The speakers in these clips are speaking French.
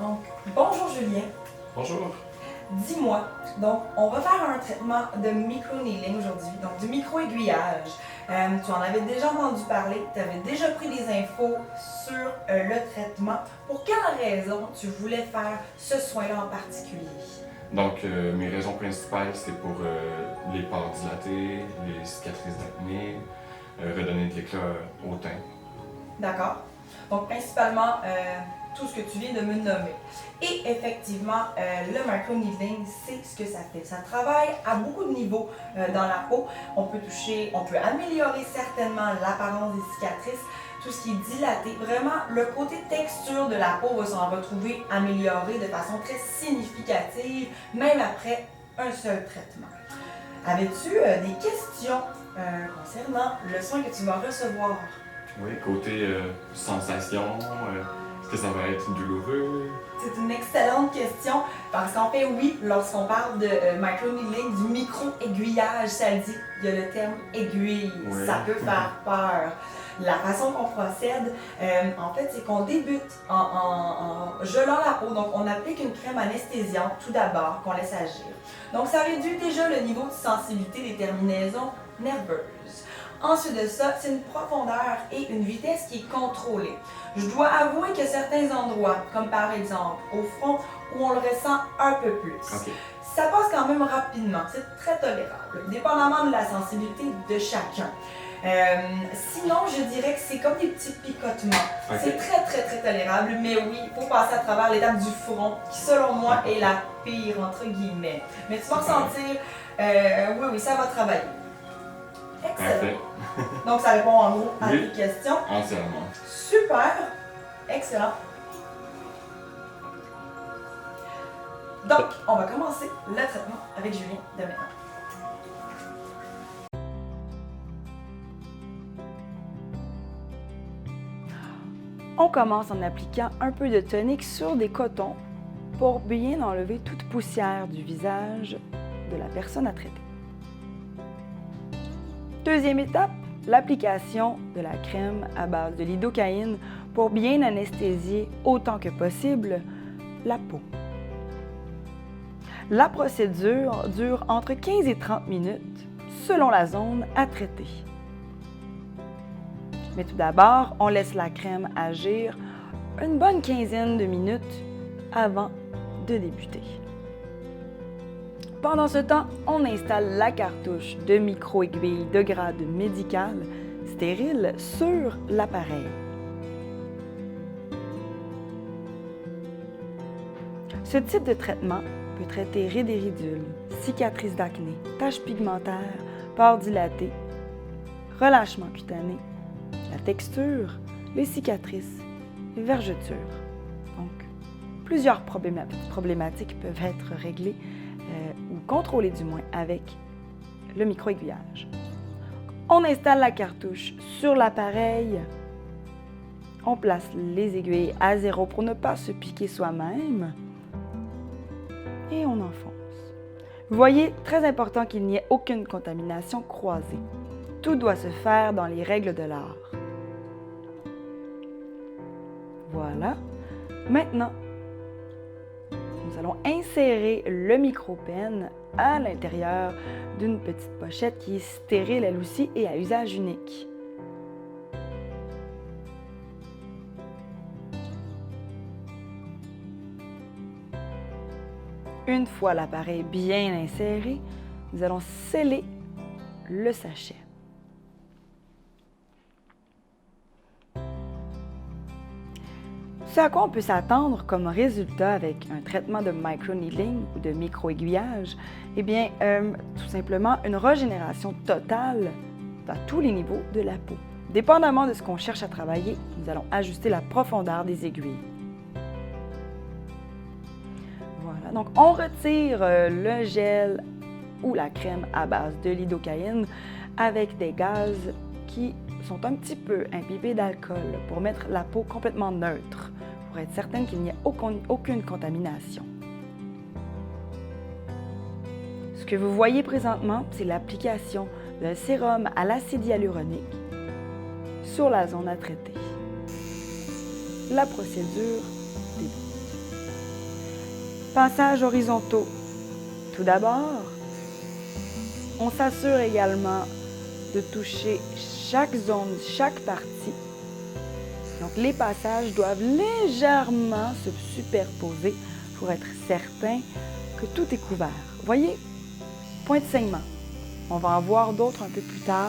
Donc, bonjour Julien. Bonjour. Dis-moi, donc on va faire un traitement de micro-needling aujourd'hui, donc du micro-aiguillage. Tu en avais déjà entendu parler, tu avais déjà pris des infos sur le traitement. Pour quelle raison tu voulais faire ce soin-là en particulier? Donc, mes raisons principales, c'est pour les pores dilatés, les cicatrices d'acné, redonner de l'éclat au teint. D'accord? Donc, principalement, tout ce que tu viens de me nommer. Et effectivement, le micro-needling, c'est ce que ça fait. Ça travaille à beaucoup de niveaux dans la peau. On peut améliorer certainement l'apparence des cicatrices, tout ce qui est dilaté. Vraiment, le côté texture de la peau va s'en retrouver amélioré de façon très significative, même après un seul traitement. Avais-tu des questions concernant le soin que tu vas recevoir? Oui, côté sensation, est-ce que ça va être douloureux? C'est une excellente question parce qu'en fait, oui, lorsqu'on parle de micro-needling, du micro-aiguillage, ça le dit, il y a le terme aiguille, Oui. ça peut faire peur. La façon qu'on procède, en fait, c'est qu'on débute en gelant la peau. Donc, on applique une crème anesthésiante tout d'abord qu'on laisse agir. Donc, ça réduit déjà le niveau de sensibilité des terminaisons nerveuses. Ensuite de ça, c'est une profondeur et une vitesse qui est contrôlée. Je dois avouer qu'il y a certains endroits, comme par exemple au front, où on le ressent un peu plus. OK. Ça passe quand même rapidement, c'est très tolérable, dépendamment de la sensibilité de chacun. Sinon, je dirais que c'est comme des petits picotements. OK. C'est très tolérable, mais oui, il faut passer à travers l'étape du front, qui selon moi est la pire, entre guillemets. Mais tu vas ressentir, oui, ça va travailler. Excellent. Parfait. Donc, ça répond en gros à Oui. tes questions. Entièrement. Super! Excellent. Donc, on va commencer le traitement avec Julien de maintenant. On commence en appliquant un peu de tonique sur des cotons pour bien enlever toute poussière du visage de la personne à traiter. Deuxième étape, l'application de la crème à base de lidocaïne pour bien anesthésier autant que possible la peau. La procédure dure entre 15 et 30 minutes selon la zone à traiter. Mais tout d'abord, on laisse la crème agir une bonne quinzaine de minutes avant de débuter. Pendant ce temps, on installe la cartouche de micro-aiguille de grade médical stérile sur l'appareil. Ce type de traitement peut traiter rides et ridules, cicatrices d'acné, taches pigmentaires, pores dilatés, relâchement cutané, la texture, les cicatrices, les vergetures. Donc, plusieurs problématiques peuvent être réglées ou contrôlées du moins avec le micro-aiguillage. On installe la cartouche sur l'appareil. On place les aiguilles à zéro pour ne pas se piquer soi-même. Et on enfonce. Vous voyez, très important qu'il n'y ait aucune contamination croisée. Tout doit se faire dans les règles de l'art. Voilà. Maintenant, nous allons insérer le micro-pen à l'intérieur d'une petite pochette qui est stérile elle aussi et à usage unique. Une fois l'appareil bien inséré, nous allons sceller le sachet. Ce à quoi on peut s'attendre comme résultat avec un traitement de micro-needling ou de micro-aiguillage, eh bien, tout simplement une régénération totale à tous les niveaux de la peau. Dépendamment de ce qu'on cherche à travailler, nous allons ajuster la profondeur des aiguilles. Voilà, donc on retire le gel ou la crème à base de lidocaïne avec des gaz qui sont un petit peu imbibés d'alcool pour mettre la peau complètement neutre, pour être certaine qu'il n'y ait aucune contamination. Ce que vous voyez présentement, c'est l'application d'un sérum à l'acide hyaluronique sur la zone à traiter. La procédure débute. Passages horizontaux. Tout d'abord, on s'assure également de toucher chaque zone, chaque partie. Donc, les passages doivent légèrement se superposer pour être certain que tout est couvert. Voyez, point de saignement. On va en voir d'autres un peu plus tard.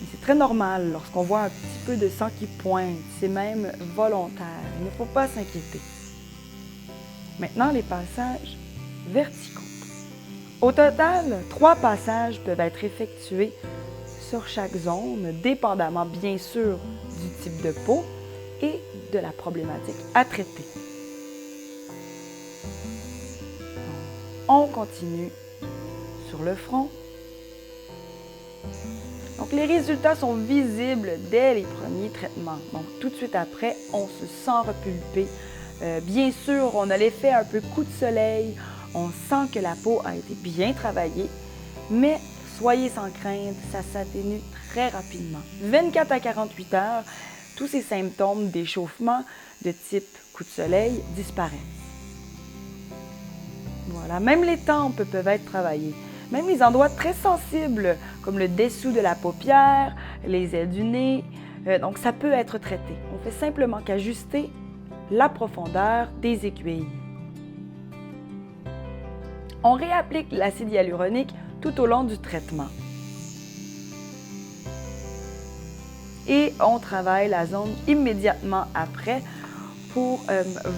Mais c'est très normal lorsqu'on voit un petit peu de sang qui pointe. C'est même volontaire. Il ne faut pas s'inquiéter. Maintenant, les passages verticaux. Au total, 3 passages peuvent être effectués sur chaque zone, dépendamment bien sûr du type de peau et de la problématique à traiter. On continue sur le front. Donc, les résultats sont visibles dès les premiers traitements. Donc, tout de suite après, on se sent repulpé. Bien sûr, on a l'effet un peu coup de soleil. On sent que la peau a été bien travaillée, mais soyez sans crainte, ça s'atténue très rapidement. 24 à 48 heures, tous ces symptômes d'échauffement de type coup de soleil disparaissent. Voilà, même les tempes peuvent être travaillées. Même les endroits très sensibles, comme le dessous de la paupière, les ailes du nez, donc ça peut être traité. On fait simplement qu'ajuster la profondeur des aiguilles. On réapplique l'acide hyaluronique tout au long du traitement. Et on travaille la zone immédiatement après pour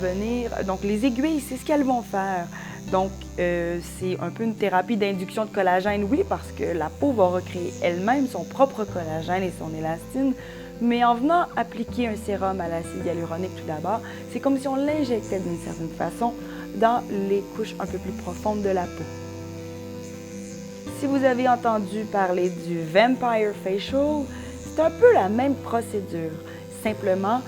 venir... Donc, les aiguilles, c'est ce qu'elles vont faire. Donc, c'est un peu une thérapie d'induction de collagène, oui, parce que la peau va recréer elle-même son propre collagène et son élastine. Mais en venant appliquer un sérum à l'acide hyaluronique tout d'abord, c'est comme si on l'injectait d'une certaine façon dans les couches un peu plus profondes de la peau. Si vous avez entendu parler du Vampire Facial, c'est un peu la même procédure, simplement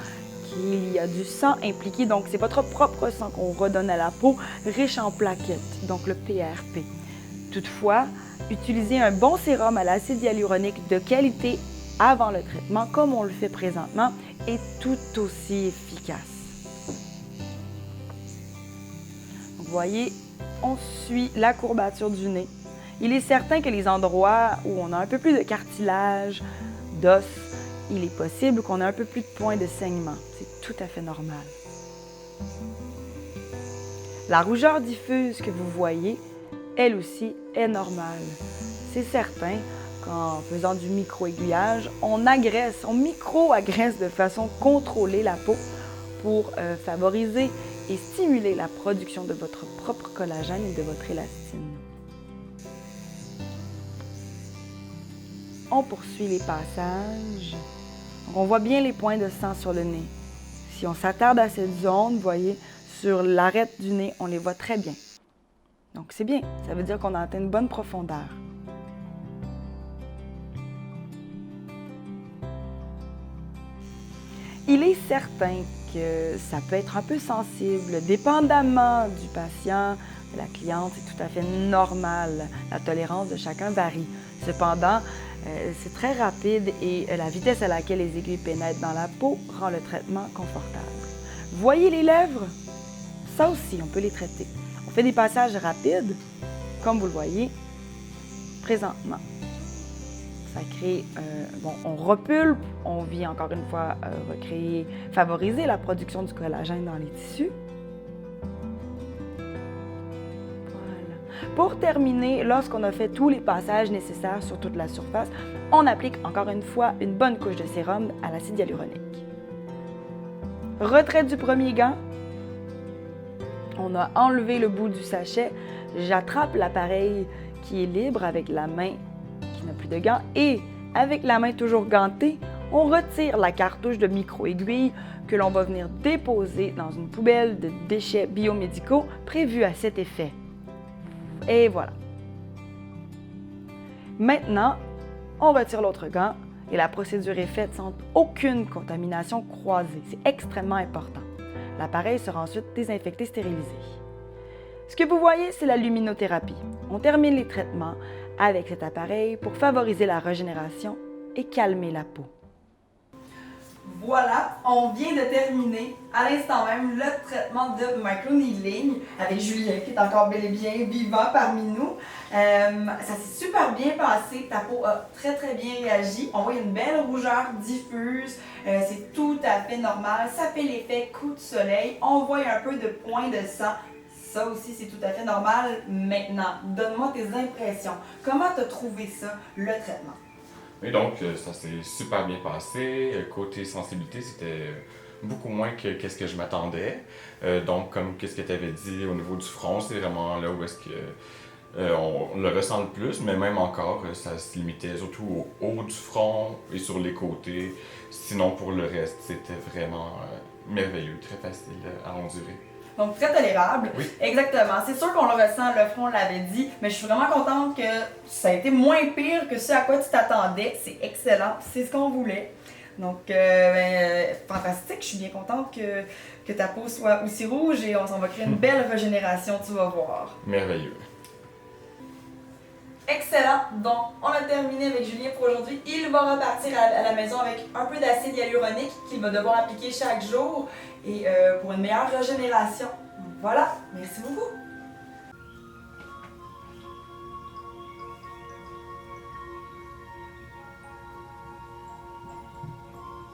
qu'il y a du sang impliqué, donc c'est votre propre sang qu'on redonne à la peau, riche en plaquettes, donc le PRP. Toutefois, utilisez un bon sérum à l'acide hyaluronique de qualité avant le traitement, comme on le fait présentement, est tout aussi efficace. Vous voyez, on suit la courbature du nez. Il est certain que les endroits où on a un peu plus de cartilage, d'os, il est possible qu'on ait un peu plus de points de saignement. C'est tout à fait normal. La rougeur diffuse que vous voyez, elle aussi, est normale. C'est certain qu'en faisant du micro-aiguillage, on micro-agresse de façon contrôlée la peau pour favoriser et stimuler la production de votre propre collagène et de votre élastine. On poursuit les passages. On voit bien les points de sang sur le nez. Si on s'attarde à cette zone, vous voyez, sur l'arête du nez, on les voit très bien. Donc c'est bien, ça veut dire qu'on a atteint une bonne profondeur. Il est certain que ça peut être un peu sensible, dépendamment du patient, de la cliente, c'est tout à fait normal. La tolérance de chacun varie. Cependant, c'est très rapide et la vitesse à laquelle les aiguilles pénètrent dans la peau rend le traitement confortable. Voyez les lèvres? Ça aussi, on peut les traiter. On fait des passages rapides, comme vous le voyez présentement. Ça crée, on repulpe, on vient encore une fois favoriser la production du collagène dans les tissus. Voilà. Pour terminer, lorsqu'on a fait tous les passages nécessaires sur toute la surface, on applique encore une fois une bonne couche de sérum à l'acide hyaluronique. Retrait du premier gant. On a enlevé le bout du sachet. J'attrape l'appareil qui est libre avec la main qui n'a plus de gants et avec la main toujours gantée, on retire la cartouche de micro-aiguille que l'on va venir déposer dans une poubelle de déchets biomédicaux prévue à cet effet. Et voilà. Maintenant, on retire l'autre gant et la procédure est faite sans aucune contamination croisée. C'est extrêmement important. L'appareil sera ensuite désinfecté, stérilisé. Ce que vous voyez, c'est la luminothérapie. On termine les traitements avec cet appareil pour favoriser la régénération et calmer la peau. Voilà, on vient de terminer à l'instant même le traitement de microneedling avec Julien qui est encore bel et bien vivant parmi nous. Ça s'est super bien passé, ta peau a très bien réagi. On voit une belle rougeur diffuse, c'est tout à fait normal. Ça fait l'effet coup de soleil, on voit un peu de points de sang. Ça aussi, c'est tout à fait normal. Maintenant, donne-moi tes impressions. Comment tu as trouvé ça, le traitement? Et donc, ça s'est super bien passé. Côté sensibilité, c'était beaucoup moins que qu'est-ce que je m'attendais. Donc, comme qu'est-ce que tu avais dit au niveau du front, c'est vraiment là où est-ce que on le ressent le plus, mais même encore, ça se limitait surtout au haut du front et sur les côtés. Sinon, pour le reste, c'était vraiment merveilleux, très facile à endurer. Donc, très tolérable. Oui. Exactement. C'est sûr qu'on le ressent, le front, on l'avait dit, mais je suis vraiment contente que ça a été moins pire que ce à quoi tu t'attendais. C'est excellent, c'est ce qu'on voulait. Donc, fantastique. Je suis bien contente que ta peau soit aussi rouge et on s'en va créer une belle régénération, tu vas voir. Merveilleux. Excellent. Donc, on a terminé avec Julien pour aujourd'hui. Il va repartir à la maison avec un peu d'acide hyaluronique qu'il va devoir appliquer chaque jour et pour une meilleure régénération. Voilà. Merci beaucoup.